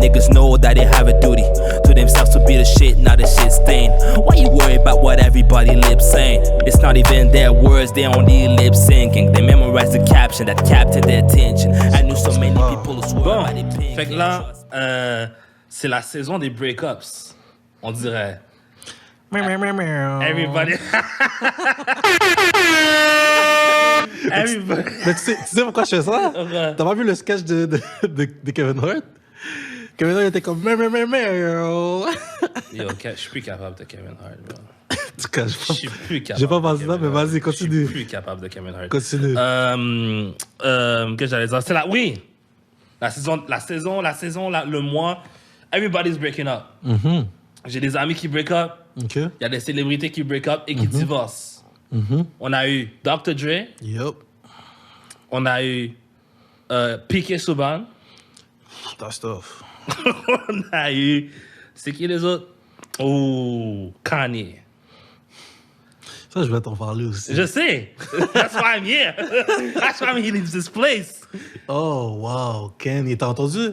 niggas know that they have a duty to themselves to be the shit, not the shit stain. Why you worry about what everybody lip saying? It's not even their words, they only lip syncing. They memorize the caption that captured their attention. I knew so many people who swore by the pink. Fait que là, c'est la saison des breakups, on dirait. Everybody. Everybody. Mais tu sais pourquoi je fais ça? Okay. T'as pas vu le sketch de Kevin Hart? Kevin Hart était comme... Yo, je suis plus capable de Kevin Hart, bro. En tout cas, Je suis plus capable. j'ai pas de pensé ça, Kevin mais Hart. vas-y, continue. Je suis plus capable de Kevin Hart. Continue. Que j'allais dire, c'est oui. Le mois, everybody's breaking up. J'ai des amis qui break up. OK. Il y a des célébrités qui break up et qui divorcent. On a eu Dr. Dre. Yup. On a eu Piqué Souban. That's tough. On a eu... C'est qui les autres? Oh, Kanye. Ça, je vais t'en parler aussi. Je sais. That's why I'm here. That's why he leaves this place. Oh, wow. Kenny, t'as entendu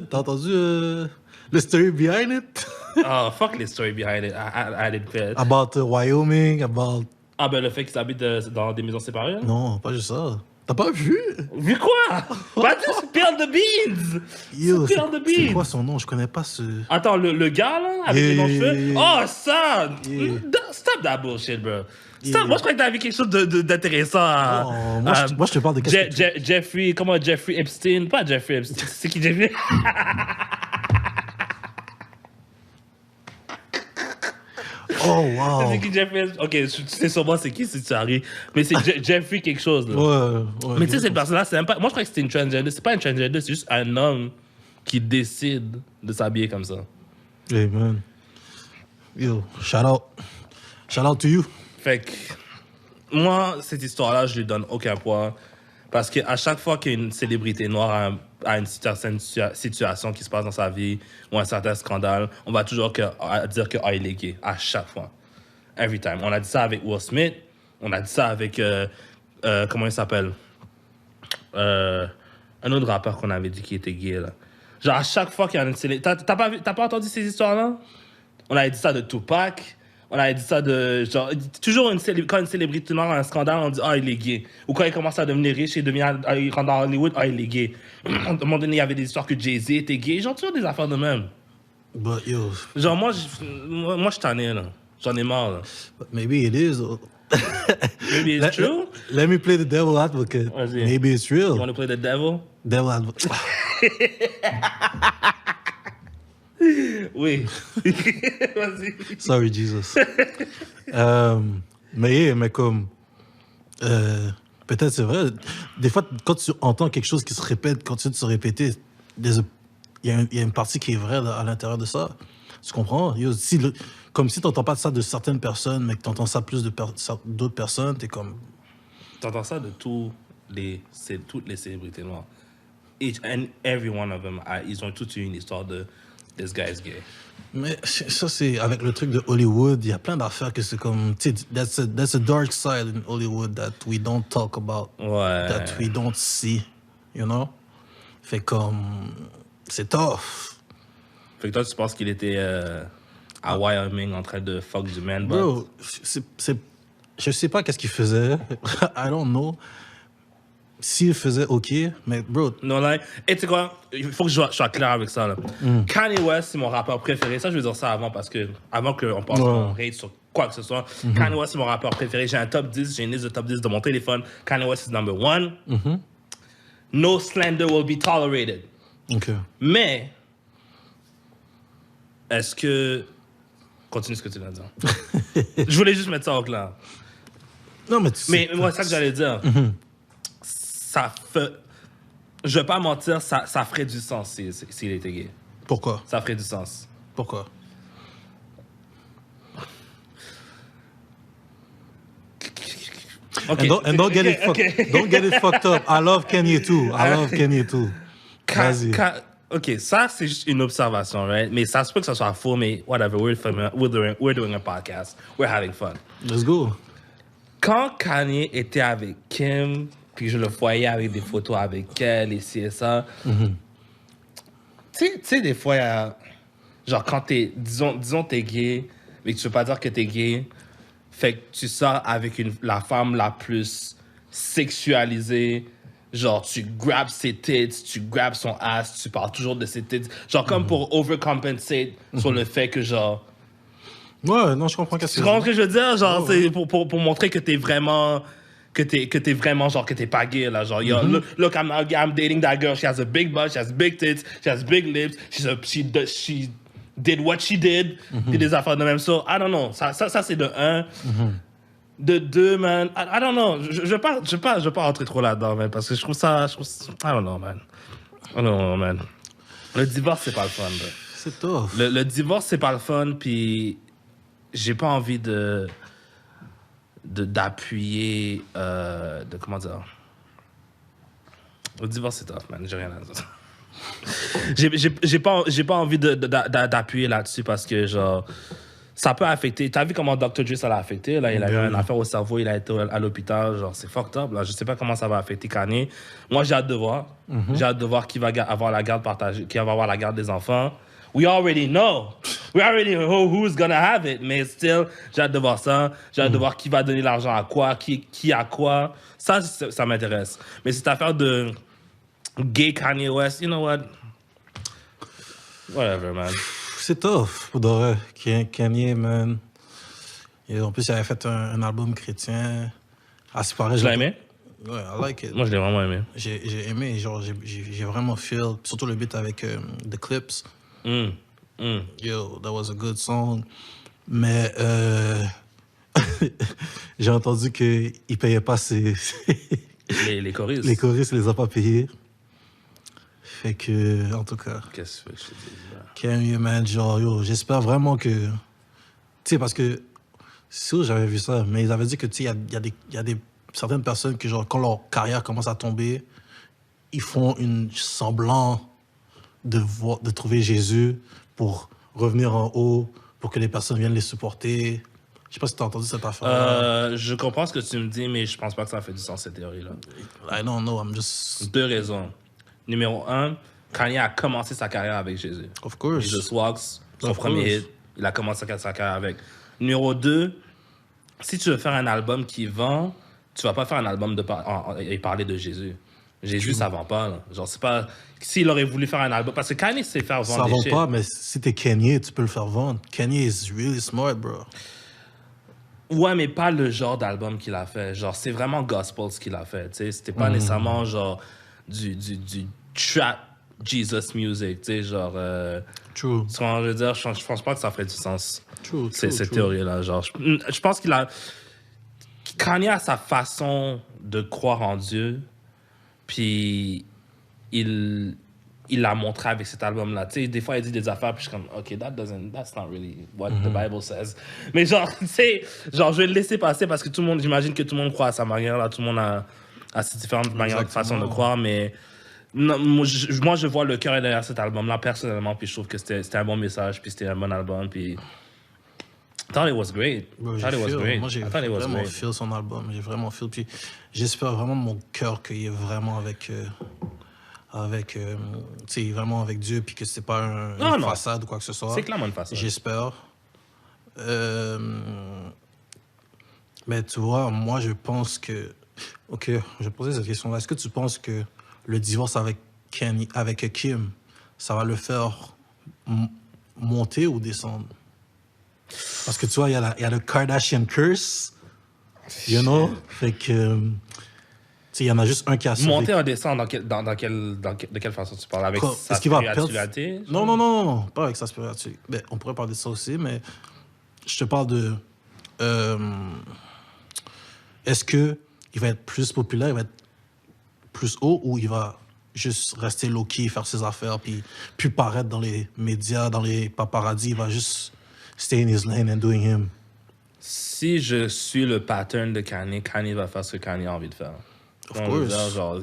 le story behind it? Oh, fuck les stories behind it. I didn't fit. About Wyoming, about... Ah, ben le fait qu'ils habitent dans des maisons séparées? Là? Non, pas juste ça. T'as pas vu? Vu quoi? Bah, tu spill the beans! Yo, Spill the c'est beans! quoi son nom? Je connais pas ce... Attends, le gars, là, avec les longs cheveux? Oh, ça! Yeah. Stop that bullshit, bro. Stop. Yeah. Moi, je croyais que t'avais quelque chose d'intéressant à... Oh, moi, je te parle de qu'est-ce que tu... Jeffrey... Comment? Jeffrey Epstein? Pas Jeffrey Epstein. C'est qui, Jeffrey? Oh, wow. C'est qui, Jeffrey Epstein? Ok, c'est sur moi, c'est qui, si tu arrives. Mais c'est Jeffrey quelque chose, là. Ouais. Mais tu sais, cette personne-là, c'est même pas... Moi, je crois que c'était une transgender. C'est pas une transgender, c'est juste un homme qui décide de s'habiller comme ça. Hey, man. Yo, shout out. Shout out to you. Fait que... Moi, cette histoire-là, je lui donne aucun poids. Parce qu'à chaque fois qu'une célébrité noire a une certaine situation qui se passe dans sa vie ou un certain scandale, on va toujours dire que il est gay. À chaque fois. Every time. On a dit ça avec Will Smith. On a dit ça avec... comment il s'appelle? Un autre rappeur qu'on avait dit qui était gay, là. Genre, à chaque fois qu'il y a une célébrité... T'as pas entendu ces histoires-là? On avait dit ça de Tupac. On avait dit ça de... Genre, toujours quand une célébrité noire a un scandale, on dit « Ah, il est gay ». Ou quand il commence à devenir riche, il rentre dans Hollywood, « Ah, il est gay ». À un moment donné, il y avait des histoires que Jay-Z était gay. Genre, toujours des affaires de même. But yo... Genre, moi, je suis tanné, là. J'en ai marre, là. But maybe it is. Maybe it's true. Let me play the devil advocate. Vas-y. Maybe it's real. You want to play the devil? Devil advocate. Oui. Vas-y. Sorry, Jesus. Mais comme... peut-être c'est vrai. Des fois, quand tu entends quelque chose qui se répète, continue de se répéter, il y a une partie qui est vraie à l'intérieur de ça. Tu comprends? Comme si tu n'entends pas ça de certaines personnes, mais que tu entends ça plus d'autres personnes, tu es comme... T'entends ça de toutes les célébrités noires. Each and every one of them, ils ont toutes eu une histoire de this guy is gay. Mais ça, c'est avec le truc de Hollywood, il y a plein d'affaires que c'est comme... Tu sais, that's a dark side in Hollywood that we don't talk about. Ouais. That we don't see, you know? Fait comme... C'est tough. Fait que toi, tu penses qu'il était à Wyoming en train de fuck du man butt? Bro, je sais pas qu'est-ce qu'il faisait. I don't know. S'il faisait OK, mais bro... Non, là, et tu sais quoi? Il faut que je sois clair avec ça, là. Kanye West, c'est mon rappeur préféré. Ça, je veux dire ça avant qu'on pense qu'on rate sur quoi que ce soit. Kanye West, c'est mon rappeur préféré. J'ai un top 10, j'ai une liste de top 10 de mon téléphone. Kanye West is number 1. No slander will be tolerated. OK. Mais, est-ce que... Continue ce que tu viens de dire. Je voulais juste mettre ça au clair. Non, mais Mais moi, c'est ça que j'allais dire. Ça fait... Je vais pas mentir, ça ferait du sens s'il était gay. Pourquoi? Ça ferait du sens. Pourquoi? Okay. And don't get it fucked up. I love Kanye too. Vas-y. OK, ça, c'est juste une observation, right? Mais ça se peut que ça soit faux, mais whatever, we're doing a podcast. We're having fun. Let's go. Quand Kanye était avec Kim, puis je le voyais avec des photos avec elle, et ci et ça, Tu sais, des fois, genre, quand t'es, disons, t'es gay, mais que tu veux pas dire que t'es gay, fait que tu sors avec la femme la plus sexualisée, genre, tu grabs ses tits, tu grabs son ass, tu parles toujours de ses tits, genre, comme pour overcompensate sur le fait que, genre, Ouais, non, je comprends qu'est-ce tu que comprends ce que je veux dire? Genre, Oh, c'est pour montrer que t'es vraiment... Que t'es vraiment, genre, que t'es pas gay, là. Genre, yo, look, I'm dating that girl. She has a big butt, she has big tits, she has big lips, she did what she did. Puis des affaires de même. So, I don't know. Ça c'est de un. De deux, man. I don't know. Je veux pas rentrer trop là-dedans, man. Parce que je trouve ça... I don't know, man. I don't know, man. Le divorce, c'est pas le fun, bro. c'est tough. Le divorce, c'est pas le fun, puis j'ai pas envie d'appuyer, de comment dire. Le divorce, c'est tough, man. J'ai rien à dire. J'ai pas envie d'appuyer là-dessus parce que, genre, ça peut affecter. T'as vu comment Dr. Dre, ça l'a affecté? Là, il a eu une affaire au cerveau, il a été à l'hôpital. Genre, c'est fucked up. Là. Je sais pas comment ça va affecter Kanye. Moi, j'ai hâte de voir. J'ai hâte de voir qui va avoir la garde partagée, qui va avoir la garde des enfants. We already know. We already know who's gonna have it. Mais still, j'ai hâte de voir ça. J'ai hâte de voir qui va donner l'argent à quoi, qui a quoi. Ça m'intéresse. Mais cette affaire de gay Kanye West, you know what? Whatever, man. C'est tough, pour de vrai. Kanye, man. Et en plus, il avait fait un album chrétien. Ah, c'est pareil. Tu l'as aimé? Ouais, I like it. Moi, je l'ai vraiment aimé. J'ai aimé, genre, j'ai vraiment feel. Surtout le beat avec The Clips. Yo, that was a good song. Mais j'ai entendu qu'il payait pas Les choristes. les choristes, il les a pas payés. Fait que, en tout cas, Qu'est-ce que je te dis là? Kanye, man, genre, yo, j'espère vraiment que... Tu sais, parce que, c'est sûr, j'avais vu ça, mais ils avaient dit que, tu sais, il y a des certaines personnes que, genre, quand leur carrière commence à tomber, ils font une semblant de trouver Jésus pour revenir en haut, pour que les personnes viennent les supporter. Je sais pas si tu as entendu cette affaire. Je comprends ce que tu me dis, mais je pense pas que ça fait du sens, cette théorie-là. I don't know, I'm just... 2 raisons. Numéro 1, Kanye a commencé sa carrière avec Jésus. Of course. Jesus Walks, son Of premier course. hit, il a commencé sa carrière avec. Numéro 2, si tu veux faire un album qui vend, tu vas pas faire un album et parler de Jésus. Jésus, ça vend pas. Là. Genre, c'est pas... S'il aurait voulu faire un album... Parce que Kanye sait faire vendre Ça des vend shit. pas, mais si t'es Kanye, tu peux le faire vendre. Kanye is really smart, bro. Ouais, mais pas le genre d'album qu'il a fait. Genre, c'est vraiment gospel ce qu'il a fait. Tu sais, c'était pas nécessairement genre du trap Jesus music. Tu sais, genre. True. Ce que je veux dire, je pense pas que ça ferait du sens. True, Cette true. théorie-là. Genre, je pense qu'il a. Kanye a sa façon de croire en Dieu. Puis il l'a montré avec cet album-là. Tu sais, des fois, il dit des affaires, puis je suis comme, OK, that's not really what the Bible says. Mais genre, tu sais, genre, je vais le laisser passer parce que tout le monde, j'imagine que tout le monde croit à sa manière, là. Tout le monde a ses différentes manières, façons de croire, mais non, moi, je vois le cœur derrière cet album-là, personnellement, puis je trouve que c'était un bon message, puis c'était un bon album, puis... I thought it was great. Bro, I thought it was great. Moi, j'ai I thought it was vraiment great. feel son album. J'ai vraiment feel. Puis j'espère vraiment de mon cœur qu'il est vraiment avec tu sais, vraiment avec Dieu, puis que c'est pas une façade ou quoi que ce soit. C'est clairement une façade. J'espère. Mais tu vois, moi, je pense que... OK, je vais poser cette question-là. Est-ce que tu penses que le divorce avec Kim, ça va le faire monter ou descendre? Parce que tu vois, il y a le Kardashian curse, you know? Fait que, tu sais, il y en a juste un qui a survécu. Monter en descendre, de quelle façon tu parles? Avec sa Est-ce qu'il va perdre... spiritualité? Non, pas avec sa spiritualité. Ben, on pourrait parler de ça aussi, mais je te parle de... est-ce qu'il va être plus populaire, il va être plus haut, ou il va juste rester low-key, faire ses affaires, puis plus paraître dans les médias, dans les paparazzis, il va juste stay in his lane and doing him? Si je suis le pattern de Kanye, Kanye va faire ce que Kanye a envie de faire. Of On course. veut dire, genre,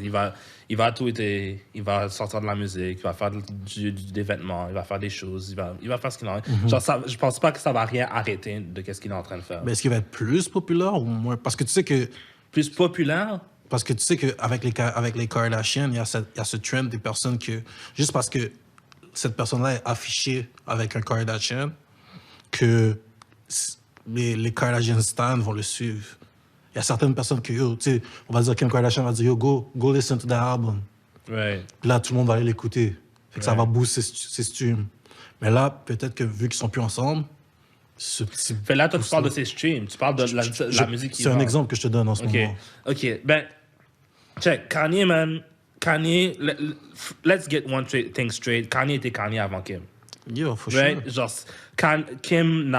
il va tweeter, il va sortir de la musique, il va faire des vêtements, il va faire des choses, il va faire ce qu'il a envie. Genre, je pense pas que ça va rien arrêter de ce qu'il est en train de faire. Mais est-ce qu'il va être plus populaire ou moins? Parce que tu sais que... Plus populaire? Parce que tu sais qu'avec les Kardashians, il y a ce trend des personnes que... Juste parce que cette personne-là est affichée avec un Kardashian, que les Kardashian stans vont le suivre. Il y a certaines personnes que, yo, tu sais, on va dire Kim Kardashian va dire, yo, go listen to that album. Right. Puis là, tout le monde va aller l'écouter. Fait que ça va booster ses streams. Mais là, peut-être que vu qu'ils sont plus ensemble, ce petit... Fait là, toi, tu parles de ses streams. Tu parles de la musique qui C'est un vend. exemple que je te donne en ce moment. OK. Ben, check. Kanye, man. Kanye, let's get one thing straight. Kanye était Kanye avant Kim. Yo, for Right? sure. Genre, Kim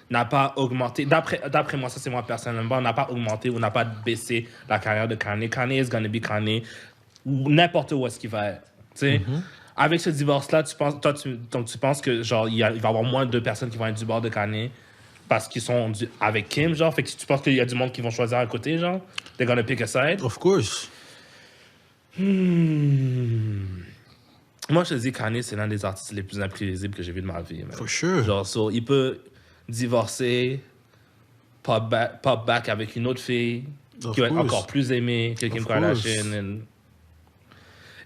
n'a pas augmenté. D'après moi, ça c'est moi personnellement, n'a pas augmenté ou n'a pas baissé la carrière de Kanye. Kanye is gonna be Kanye n'importe où est-ce qu'il va être. Tu sais? Avec ce divorce-là, tu penses que genre il va y avoir moins de personnes qui vont être du bord de Kanye parce qu'ils sont avec Kim, genre? Fait que tu penses qu'il y a du monde qui vont choisir un côté, genre? They're gonna pick a side? Of course. Moi, je te dis, Kanye, c'est l'un des artistes les plus imprévisibles que j'ai vu de ma vie. Man. For sure. Genre, il peut divorcer, pop back avec une autre fille qui va être encore plus aimée que Kim Kardashian.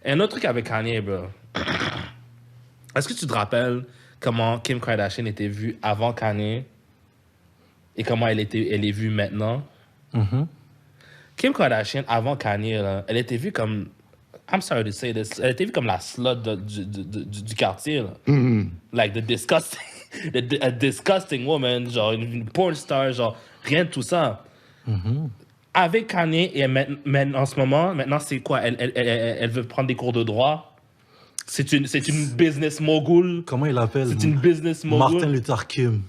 Et un autre truc avec Kanye, bro. Est-ce que tu te rappelles comment Kim Kardashian était vue avant Kanye et comment elle est vue maintenant? Kim Kardashian, avant Kanye, là, elle était vue comme... I'm sorry to say this. Elle était vue comme la slut du quartier. Là. Like a disgusting woman, genre une porn star, genre rien de tout ça. Avec Kanye, et en ce moment, maintenant c'est quoi? Elle veut prendre des cours de droit. C'est une business mogul. Comment il l'appelle? C'est une business mogul. Martin Luther King.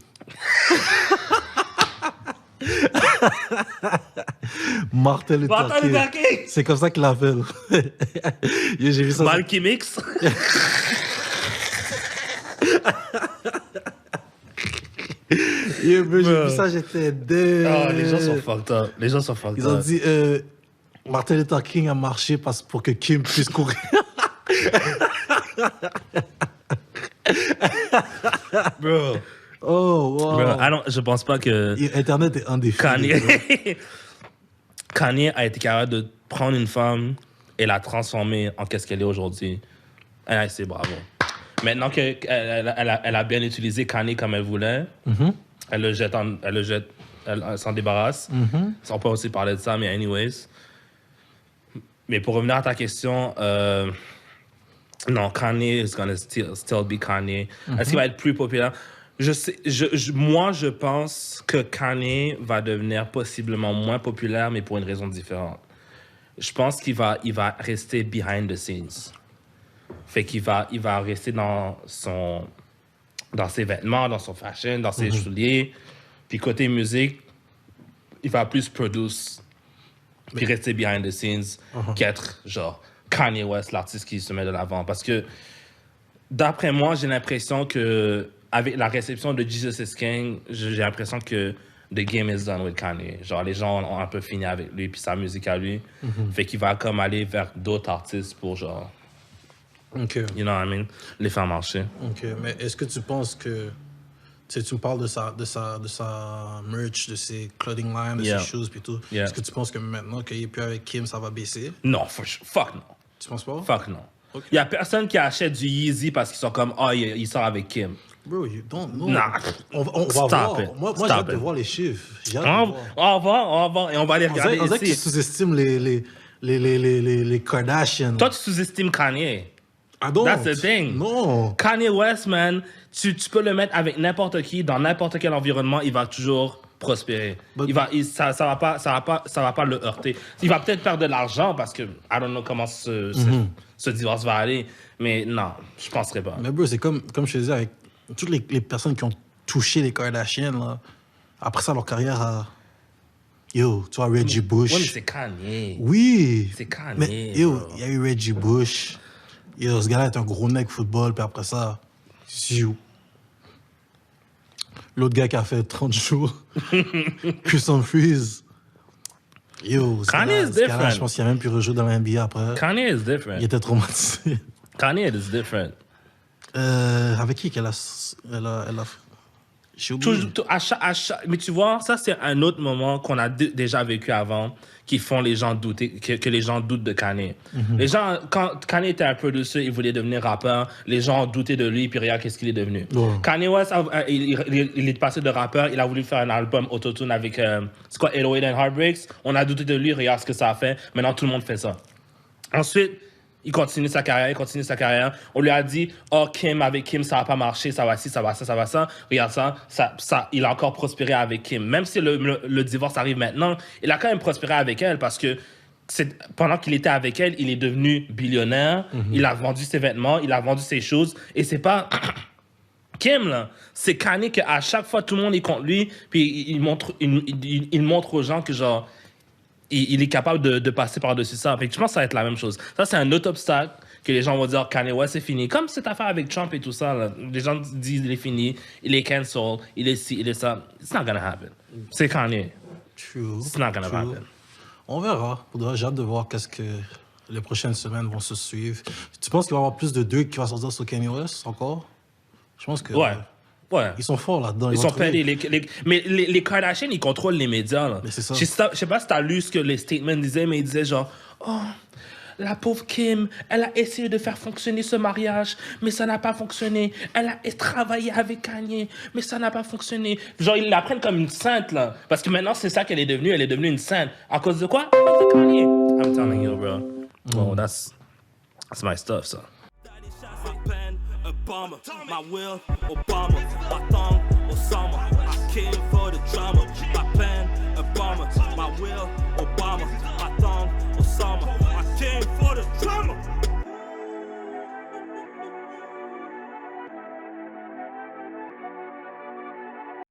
Martin Luther King. C'est comme ça qu'il l'appelle. J'ai vu ça. Malky Mix. J'ai vu ça, j'étais dead. Oh, les gens sont fucked up. Ils ont dit Martin Luther King a marché pour que Kim puisse courir. Bro. Oh, wow. Bro, je pense pas que Internet est un défi. Kanye a été capable de prendre une femme et la transformer en qu'est-ce qu'elle est aujourd'hui. Et c'est bravo. Maintenant qu'elle a bien utilisé Kanye comme elle voulait, elle s'en débarrasse. On peut aussi parler de ça, mais anyways. Mais pour revenir à ta question, non, Kanye is gonna still be Kanye. Est-ce qu'il va être plus populaire? Moi, je pense que Kanye va devenir possiblement moins populaire, mais pour une raison différente. Je pense qu'il va rester behind the scenes. Fait qu'il va rester dans ses vêtements, dans son fashion, dans ses souliers. Puis côté musique, il va plus produce. Puis rester behind the scenes qu'être genre Kanye West, l'artiste qui se met de l'avant. Parce que d'après moi, j'ai l'impression que avec la réception de Jesus is King, j'ai l'impression que the game is done with Kanye. Genre, les gens ont un peu fini avec lui, puis sa musique à lui. Fait qu'il va comme aller vers d'autres artistes pour genre... OK. You know what I mean? Les faire marcher. OK, mais est-ce que tu penses que... Tu sais, tu me parles de sa merch, de ses clothing lines, de ses shoes, puis tout. Est-ce que tu penses que maintenant qu'il est plus avec Kim, ça va baisser? Non, fuck non. Tu penses pas? Fuck non. Okay. Il y a personne qui achète du Yeezy parce qu'ils sont comme, il sort avec Kim. Bro, you don't know. Nah. On va voir. Moi j'ai hâte de voir les chiffres. On va voir et on va les regarder on dirait que tu sous-estimes les Kardashians. Toi, tu sous-estimes Kanye. I don't. That's the thing. Non. Kanye West, man, tu peux le mettre avec n'importe qui, dans n'importe quel environnement, il va toujours prospérer. Ça va pas le heurter. Il va peut-être perdre de l'argent parce que I don't know comment ce divorce va aller, mais non, je penserais pas. Mais bro, c'est comme je te disais, avec toutes les personnes qui ont touché les Kardashians, là, après ça, leur carrière a... Yo, tu vois, Reggie Bush. Oui, mais c'est Kanye. Oui. C'est Kanye. Mais yo, il y a eu Reggie Bush. Yo, ce gars-là est un gros mec football, puis après ça, il joue. L'autre gars qui a fait 30 jours, Chris Humphries. Yo, Kanye is different. Je pense qu'il a même pu rejouer dans la NBA après. Kanye is different. Il était traumatisé. Kanye is different. Avec qui qu'elle a... J'ai oublié. Mais tu vois, ça, c'est un autre moment qu'on a déjà vécu avant, qui font les gens douter, que les gens doutent de Kanye. Les gens, quand Kanye était un producer, il voulait devenir rappeur, les gens doutaient de lui, puis regarde qu'est-ce qu'il est devenu. Kanye West, il est passé de rappeur, il a voulu faire un album autotune avec, c'est quoi, 808 and Heartbreaks. On a douté de lui, regarde ce que ça a fait. Maintenant, tout le monde fait ça. Ensuite, il continue sa carrière. On lui a dit, oh, avec Kim, ça va pas marcher, ça va ci, ça va ça, ça va ça. Regarde ça, il a encore prospéré avec Kim. Même si le divorce arrive maintenant, il a quand même prospéré avec elle parce que pendant qu'il était avec elle, il est devenu billionnaire. Il a vendu ses vêtements, il a vendu ses choses. Et c'est pas Kim, là. C'est Kanye qu'à chaque fois, tout le monde est contre lui. Puis il montre aux gens que, genre, il est capable de passer par-dessus ça. Fait que je pense que ça va être la même chose. Ça, c'est un autre obstacle que les gens vont dire Kanye West, c'est fini. Comme cette affaire avec Trump et tout ça, là. Les gens disent il est fini, il est cancel, il est ci, il est ça. It's not gonna happen. C'est Kanye. True. It's not gonna happen. On verra. J'ai hâte de voir qu'est-ce que les prochaines semaines vont se suivre. Tu penses qu'il va y avoir plus de deux qui vont sortir sur Kanye West encore? Je pense que... Ouais. Ils sont forts là-dedans. Ils sont pédés. Mais les Kardashians, ils contrôlent les médias. Là. Mais c'est ça. Je sais pas si t'as lu ce que les statements disaient, mais ils disaient genre, oh, la pauvre Kim, elle a essayé de faire fonctionner ce mariage, mais ça n'a pas fonctionné. Elle a travaillé avec Kanye, mais ça n'a pas fonctionné. Genre, ils la prennent comme une sainte, là. Parce que maintenant, c'est ça qu'elle est devenue. Elle est devenue une sainte. À cause de quoi? À cause de Kanye. I'm telling you, bro. Oh, that's my stuff, ça. Obama, my will, Obama, my thumb, Osama. I came for the drama, my pen.